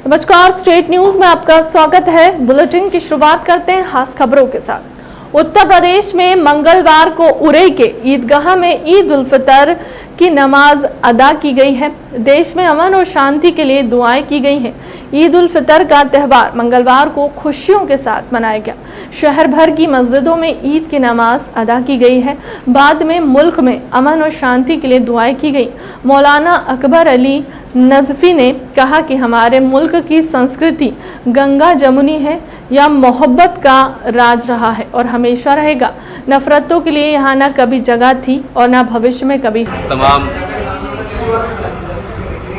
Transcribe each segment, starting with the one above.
नमस्कार, state news में आपका स्वागत है। बुलेटिन की शुरुआत करते हैं खास खबरों के साथ। उत्तर प्रदेश में मंगलवार को उरई के ईदगाह में ईद उल फितर की नमाज अदा की गई है। देश में अमन और शांति के लिए दुआएं की गई हैं। ईद उल फितर का त्यौहार मंगलवार को खुशियों के साथ मनाया गया। शहर भर की मस्जिदों में ईद की नमाज अदा की गई है। बाद में मुल्क में अमन और शांति के लिए दुआएं की गई। मौलाना अकबर अली नजफी ने कहा कि हमारे मुल्क की संस्कृति गंगा जमुनी है, यह मोहब्बत का राज रहा है और हमेशा रहेगा। नफरतों के लिए यहाँ न कभी जगह थी और न भविष्य में कभी। तमाम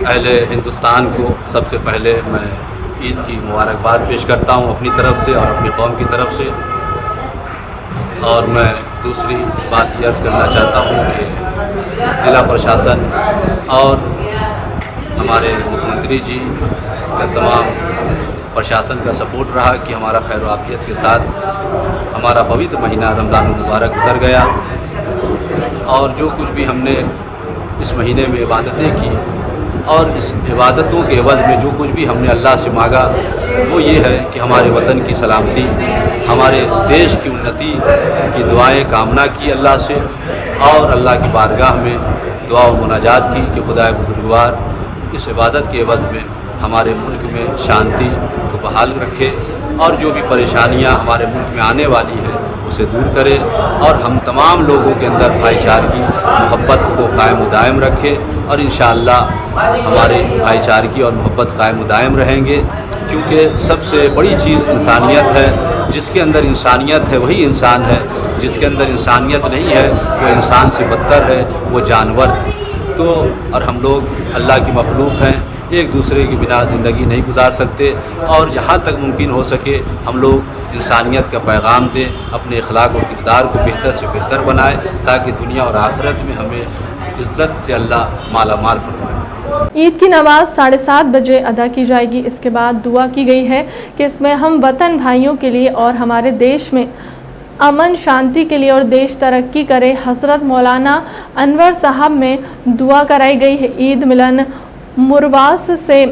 अहले हिंदुस्तान को सबसे पहले मैं ईद की मुबारकबाद पेश करता हूँ अपनी तरफ से और अपनी कौम की तरफ से। और मैं दूसरी बात ये अर्ज़ करना चाहता हूँ कि ज़िला प्रशासन और हमारे मुख्यमंत्री जी का तमाम प्रशासन का सपोर्ट रहा कि हमारा खैर आफियत के साथ हमारा पवित्र महीना रमज़ान मुबारक गुजर गया। और जो कुछ भी हमने इस महीने में इबादतें की और इस इबादतों के एवज़ में जो कुछ भी हमने अल्लाह से मांगा वो ये है कि हमारे वतन की सलामती, हमारे देश की उन्नति की दुआएं कामना की अल्लाह से और अल्लाह की बारगाह में दुआ व मुनाजात की कि खुदा बुजुर्गवार इस इबादत के एवज़ में हमारे मुल्क में शांति को बहाल रखे और जो भी परेशानियां हमारे मुल्क में आने वाली है उसे दूर करे और हम तमाम लोगों के अंदर भाईचारगी मोहब्बत को कायम दायम रखे और इंशाअल्लाह हमारे भाईचारगी और मोहब्बत कायम दायम रहेंगे। क्योंकि सबसे बड़ी चीज़ इंसानियत है। जिसके अंदर इंसानियत है वही इंसान है, जिसके अंदर इंसानियत नहीं है वो इंसान से बदतर है, वो जानवर है। तो और हम लोग अल्लाह की मखलूक हैं, एक दूसरे के बिना ज़िंदगी नहीं गुजार सकते। और जहाँ तक मुमकिन हो सके हम लोग इंसानियत का पैगाम दें, अपने अखलाक और किरदार को बेहतर से बेहतर बनाएं ताकि दुनिया और आखिरत में हमें इज़्ज़त से अल्लाह माला माल फरमाए। ईद की नमाज 7:30 बजे अदा की जाएगी। इसके बाद दुआ की गई है कि इसमें हम वतन भाइयों के लिए और हमारे देश में अमन शांति के लिए और देश तरक्की करे। हज़रत मौलाना अनवर साहब में दुआ कराई गई है। ईद मिलन मुरवास से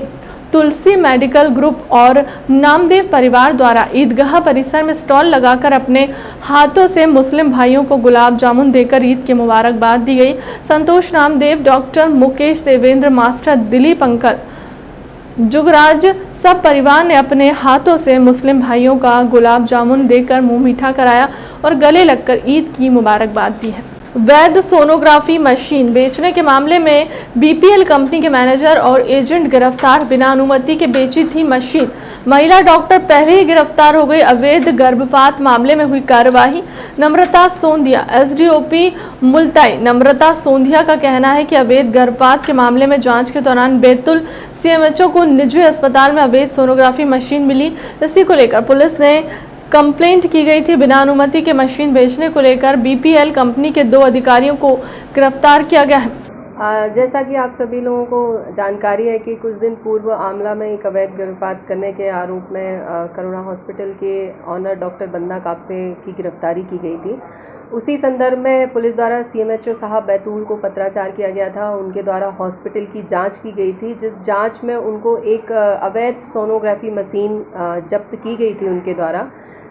तुलसी मेडिकल ग्रुप और नामदेव परिवार द्वारा ईदगाह परिसर में स्टॉल लगाकर अपने हाथों से मुस्लिम भाइयों को गुलाब जामुन देकर ईद की मुबारकबाद दी गई। Santosh Namdev, doctor Mukesh Devendra, master Dilip uncle, Jugraj, सब परिवार ने अपने हाथों से मुस्लिम भाइयों का गुलाब जामुन देकर मुंह मीठा कराया और गले लगकर ईद की मुबारकबाद दी है। वैध सोनोग्राफी मशीन बेचने के मामले में बीपीएल कंपनी के मैनेजर और एजेंट गिरफ्तार। बिना अनुमति के बेची थी मशीन। महिला डॉक्टर पहले ही गिरफ्तार हो गई। अवैध गर्भपात मामले में हुई कार्यवाही। नम्रता सोंधिया, एसडीओपी मुल्ताई। नम्रता सोंधिया का कहना है कि अवैध गर्भपात के मामले में जांच के दौरान बैतुल सीएमएचओ को निजी अस्पताल में अवैध सोनोग्राफी मशीन मिली। इसी को लेकर पुलिस ने कंप्लेंट की गई थी। बिना अनुमति के मशीन बेचने को लेकर बीपीएल कंपनी के 2 अधिकारियों को गिरफ्तार किया गया है। जैसा कि आप सभी लोगों को जानकारी है कि कुछ दिन पूर्व आमला में एक अवैध गर्भपात करने के आरोप में करुणा हॉस्पिटल के ऑनर डॉक्टर बंदा कापसे की गिरफ्तारी की गई थी। उसी संदर्भ में पुलिस द्वारा सीएमएचओ साहब बैतूल को पत्राचार किया गया था। उनके द्वारा हॉस्पिटल की जांच की गई थी, जिस जांच में उनको एक अवैध सोनोग्राफी मशीन जब्त की गई थी उनके द्वारा,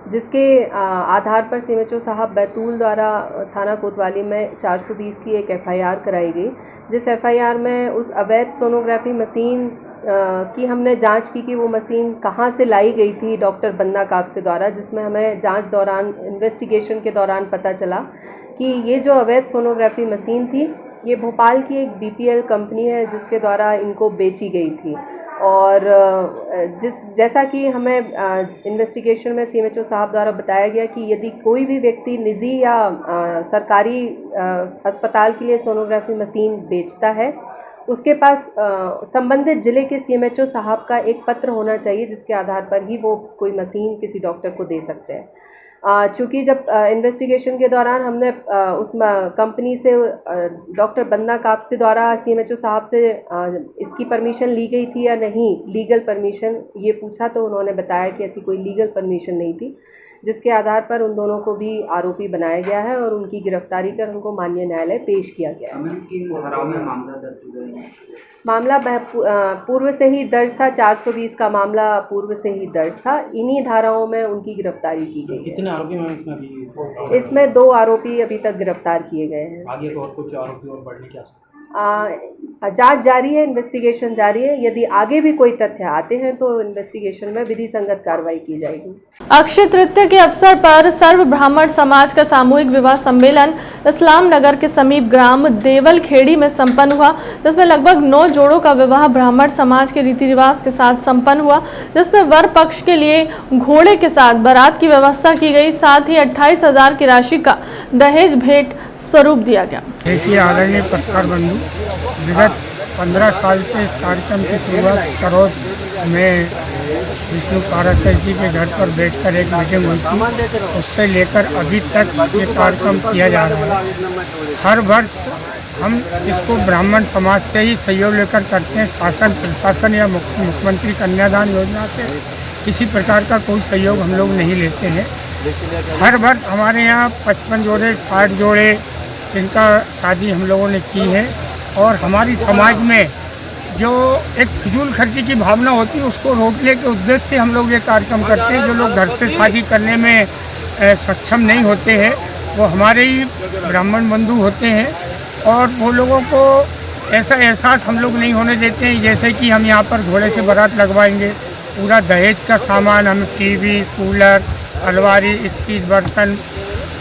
जिसके आधार पर सीएमएचओ साहब बैतूल द्वारा थाना कोतवाली में 420 की एक एफआईआर कराई गई। जिस एफआईआर में उस अवैध सोनोग्राफी मशीन की हमने जांच की कि वो मशीन कहाँ से लाई गई थी डॉक्टर बंदा कापसे द्वारा, जिसमें हमें जांच दौरान इन्वेस्टिगेशन के दौरान पता चला कि ये जो अवैध सोनोग्राफी मशीन थी ये भोपाल की एक बीपीएल कंपनी है जिसके द्वारा इनको बेची गई थी। और जैसा कि हमें इन्वेस्टिगेशन में सीएमएचओ साहब द्वारा बताया गया कि यदि कोई भी व्यक्ति निजी या सरकारी अस्पताल के लिए सोनोग्राफी मशीन बेचता है, उसके पास संबंधित ज़िले के सीएमएचओ साहब का एक पत्र होना चाहिए जिसके आधार पर ही वो कोई मशीन किसी डॉक्टर को दे सकते हैं। चूँकि जब इन्वेस्टिगेशन के दौरान हमने उस कंपनी से डॉक्टर बंदा कापसे द्वारा सीएमएचओ साहब से इसकी परमिशन ली गई थी या नहीं, लीगल परमिशन ये पूछा, तो उन्होंने बताया कि ऐसी कोई लीगल परमिशन नहीं थी, जिसके आधार पर उन दोनों को भी आरोपी बनाया गया है और उनकी गिरफ्तारी कर उनको माननीय न्यायालय पेश किया गया है। मामला पूर्व से ही दर्ज था। 420 का मामला पूर्व से ही दर्ज था। इन्हीं धाराओं में उनकी गिरफ्तारी की गई है। कितने आरोपी हैं इसमें अभी? इसमें 2 आरोपी अभी तक गिरफ्तार किए गए हैं। आगे तो और कुछ आरोपी और बढ़ने की आशंका? जांच जारी है, इन्वेस्टिगेशन जारी है। यदि आगे भी कोई तथ्य आते हैं तो इन्वेस्टिगेशन में विधि संगत कार्रवाई की जाएगी। अक्षय तृतीया के अवसर पर सर्व ब्राह्मण समाज का सामूहिक विवाह सम्मेलन इस्लाम नगर के समीप ग्राम देवल खेड़ी में संपन्न हुआ, जिसमें लगभग 9 जोड़ों का विवाह ब्राह्मण समाज के रीति रिवाज के साथ संपन्न हुआ, जिसमें वर पक्ष के लिए घोड़े के साथ बारात की व्यवस्था की गई। साथ ही 28,000 की राशि का दहेज भेंट स्वरूप दिया गया। देखिए आदरणीय पत्रकार बंधु, विगत 15 साल से इस कार्यक्रम की शुरुआत करोद में विष्णु पाराशर जी के घर पर बैठकर एक मीटिंग हुई थी। उससे लेकर अभी तक ये कार्यक्रम किया जा रहा है। हर वर्ष हम इसको ब्राह्मण समाज से ही सहयोग लेकर करते हैं। शासन प्रशासन या मुख्यमंत्री कन्यादान योजना से किसी प्रकार का कोई सहयोग हम लोग नहीं लेते हैं। हर वर्ष हमारे यहाँ 55 जोड़े 60 जोड़े जिनका शादी हम लोगों ने की है। और हमारी समाज में जो एक फिजूल खर्ची की भावना होती है उसको रोकने के उद्देश्य से हम लोग ये कार्यक्रम करते हैं। जो लोग घर से शादी करने में सक्षम नहीं होते हैं वो हमारे ही ब्राह्मण बंधु होते हैं, और वो लोगों को ऐसा एहसास हम लोग नहीं होने देते हैं जैसे कि हम यहाँ पर घोड़े से बारात लगवाएंगे। पूरा दहेज का सामान, हम टीवी, कूलर, अलमारी, 21 बर्तन,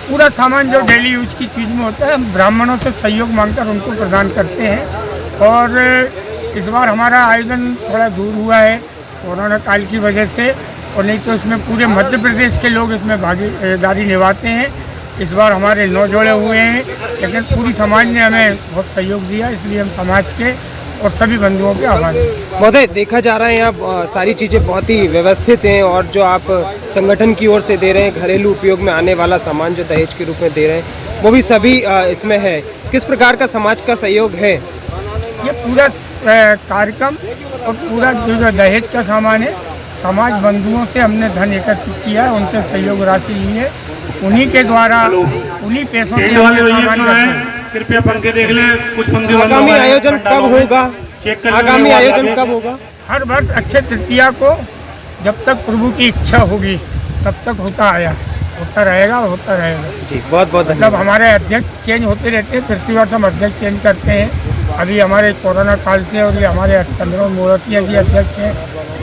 पूरा सामान जो डेली यूज की चीज़ में होता है हम ब्राह्मणों से सहयोग मांगकर उनको प्रदान करते हैं। और इस बार हमारा आयोजन थोड़ा दूर हुआ है कोरोना काल की वजह से, और नहीं तो इसमें पूरे मध्य प्रदेश के लोग इसमें भागीदारी निभाते हैं। इस बार हमारे 9 जोड़े हुए हैं, लेकिन पूरी समाज ने हमें बहुत सहयोग दिया, इसलिए हम समाज के और सभी बंधुओं के आभारी हैं। महोदय, देखा जा रहा है यहाँ सारी चीज़ें बहुत ही व्यवस्थित हैं, और जो आप संगठन की ओर से दे रहे हैं घरेलू उपयोग में आने वाला सामान जो दहेज के रूप में दे रहे हैं वो भी सभी इसमें है। किस प्रकार का समाज का सहयोग है? ये पूरा कार्यक्रम और पूरा जो दहेज का सामान है समाज बंधुओं से हमने धन एकत्रित किया है, उनसे सहयोग राशि ली है, उन्हीं के द्वारा उन्हीं पैसों से। कृपया पंक्ति देख ले, कुछ पंक्ति। आगामी आयोजन कब होगा? आगामी आयोजन कब होगा? हर वर्ष अक्षय तृतीया को जब तक प्रभु की इच्छा होगी तब तक होता आया, होता रहेगा, होता रहेगा जी। बहुत बहुत मतलब हमारे अध्यक्ष चेंज होते रहते हैं, प्रतिवर्ष हम अध्यक्ष चेंज करते हैं। अभी हमारे कोरोना काल से और ये हमारे चंद्रमा मूर्तिया जी अध्यक्ष हैं,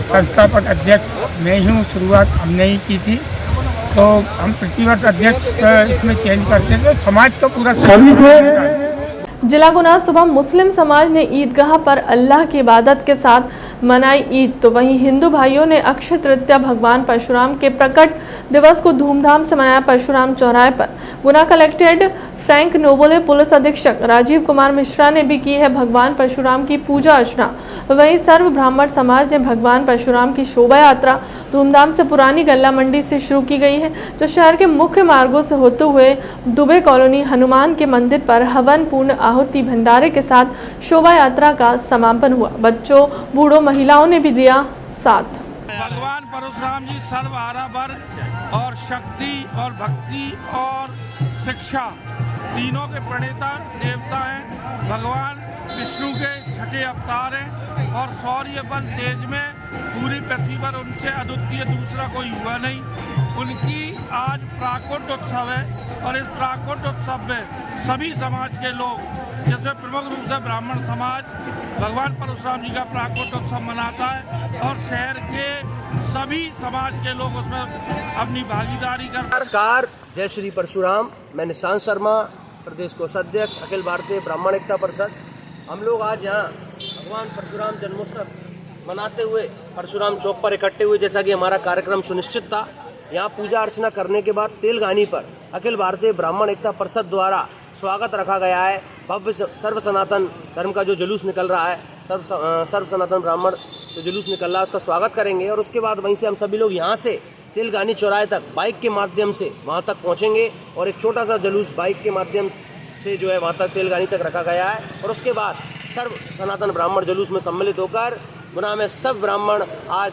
संस्थापक अध्यक्ष मैं ही हूँ, शुरुआत हमने ही की थी, तो हम प्रतिवर्ष अध्यक्ष इसमें चेंज करते हैं। तो समाज का पूरा जिला गुना सुबह मुस्लिम समाज ने ईदगाह पर अल्लाह की इबादत के साथ मनाई ईद, तो वहीं हिंदू भाइयों ने अक्षय तृतीया भगवान परशुराम के प्रकट दिवस को धूमधाम से मनाया। परशुराम चौराहे पर गुना कलेक्टेड फ्रैंक नोबोले, पुलिस अधीक्षक राजीव कुमार मिश्रा ने भी की है भगवान परशुराम की पूजा अर्चना। वहीं सर्व ब्राह्मण समाज ने भगवान परशुराम की शोभा यात्रा धूमधाम से पुरानी गल्ला मंडी से शुरू की गई है, जो शहर के मुख्य मार्गों से होते हुए दुबे कॉलोनी हनुमान के मंदिर पर हवन पूर्ण आहुति भंडारे के साथ शोभा यात्रा का समापन हुआ। बच्चों, बूढ़ों, महिलाओं ने भी दिया साथ। भगवान परशुराम जी सर्व आरावर और शक्ति और भक्ति और शिक्षा तीनों के प्रणेता देवता हैं। भगवान विष्णु के छठे अवतार हैं और शौर्य बल तेज में पूरी पृथ्वी पर उनसे अद्वितीय दूसरा कोई हुआ नहीं। उनकी आज प्राकट उत्सव है और इस प्राकट उत्सव में सभी समाज के लोग, जिसमें प्रमुख रूप से ब्राह्मण समाज भगवान परशुराम जी का प्राकट उत्सव मनाता है और शहर के सभी समाज के लोग उसमें अपनी भागीदारी करते हैं। नमस्कार, जय श्री परशुराम। मैं निशांत शर्मा, प्रदेश कोषाध्यक्ष अखिल भारतीय ब्राह्मण एकता परिषद। हम लोग आज यहाँ भगवान परशुराम जन्मोत्सव मनाते हुए परशुराम चौक पर इकट्ठे हुए। जैसा कि हमारा कार्यक्रम सुनिश्चित था, यहाँ पूजा अर्चना करने के बाद तेलगानी पर अखिल भारतीय ब्राह्मण एकता परिषद द्वारा स्वागत रखा गया है। भव्य सर्व सनातन धर्म का जो जुलूस निकल रहा है, सर्व सनातन ब्राह्मण जो जुलूस निकल रहा है उसका स्वागत करेंगे, और उसके बाद वहीं से हम सभी लोग यहाँ से तेलगानी चौराहे तक बाइक के माध्यम से वहाँ तक पहुँचेंगे, और एक छोटा सा जुलूस बाइक के माध्यम से जो है वहाँ तक तेलगानी तक रखा गया है। और उसके बाद सर्व सनातन ब्राह्मण जुलूस में सम्मिलित होकर गुना में सब ब्राह्मण आज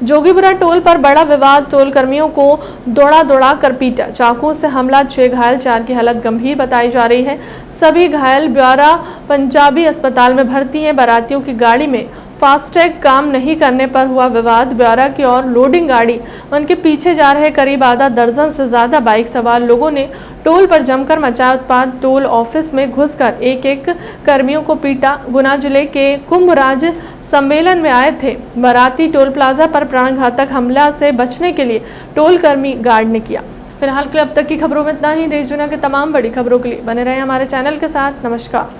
जोगीपुरा टोल पर बड़ा विवाद, टोल कर्मियों को दौड़ा कर पीटा, चाकुओं से हमला, 6 घायल, 4 की हालत गंभीर बताई जा रही है। सभी घायल ब्यारा पंजाबी अस्पताल में भर्ती हैं। बारातियों की गाड़ी में फास्टैग काम नहीं करने पर हुआ विवाद। ब्यारा की ओर लोडिंग गाड़ी उनके पीछे जा रहे करीब आधा दर्जन से ज्यादा बाइक सवार लोगों ने टोल पर जमकर मचाया उत्पात। टोल ऑफिस में घुसकर एक कर्मियों को पीटा। गुना जिले के कुंभराज सम्मेलन में आए थे बाराती टोल प्लाजा पर प्राणघातक हमला से बचने के लिए टोल कर्मी गार्ड ने किया। फिलहाल के लिए अब तक की खबरों में इतना ही। देश दुनिया के तमाम बड़ी खबरों के लिए बने रहे हमारे चैनल के साथ। नमस्कार।